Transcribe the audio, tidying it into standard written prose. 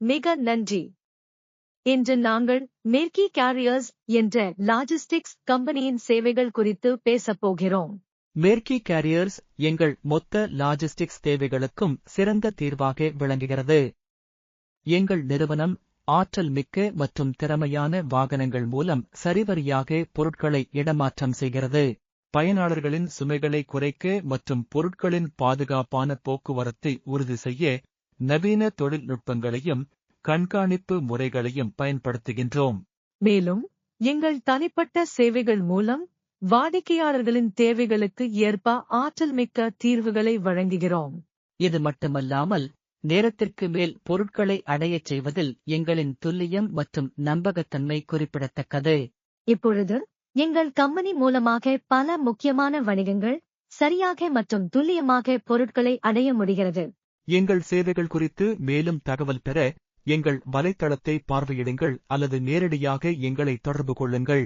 மிக நன்றி. இன்று நாங்கள் மேர்க்கி கேரியர்ஸ் என்ற லாஜிஸ்டிக்ஸ் கம்பெனியின் சேவைகள் குறித்து பேசப் போகிறோம். மேர்க்கி கேரியர்ஸ் எங்கள் மொத்த லாஜிஸ்டிக்ஸ் தேவைகளுக்கும் சிறந்த தீர்வாக விளங்குகிறது. எங்கள் நிறுவனம் ஆற்றல் மிக்க மற்றும் திறமையான வாகனங்கள் மூலம் சரிவரியாக பொருட்களை இடமாற்றம் செய்கிறது. பயனாளர்களின் சுமைகளை குறைக்க மற்றும் பொருட்களின் பாதுகாப்பான போக்குவரத்தை உறுதி செய்ய நவீன தொழில்நுட்பங்களையும் கண்காணிப்பு முறைகளையும் பயன்படுத்துகின்றோம். மேலும் எங்கள் தனிப்பட்ட சேவைகள் மூலம் வாடிக்கையாளர்களின் தேவைகளுக்கு ஏற்ப ஆற்றல் மிக்க தீர்வுகளை வழங்குகிறோம். இது மட்டுமல்லாமல் நேரத்திற்கு மேல் பொருட்களை அடையச் செய்வதில் எங்களின் துல்லியம் மற்றும் நம்பகத்தன்மை குறிப்பிடத்தக்கது. இப்பொழுது எங்கள் கம்பெனி மூலமாக பல முக்கியமான வணிகங்கள் சரியாக மற்றும் துல்லியமாக பொருட்களை அடைய முடிகிறது. எங்கள் சேவைகள் குறித்து மேலும் தகவல் பெற எங்கள் வலைத்தளத்தை பார்வையிடுங்கள் அல்லது நேரடியாக எங்களை தொடர்பு கொள்ளுங்கள்.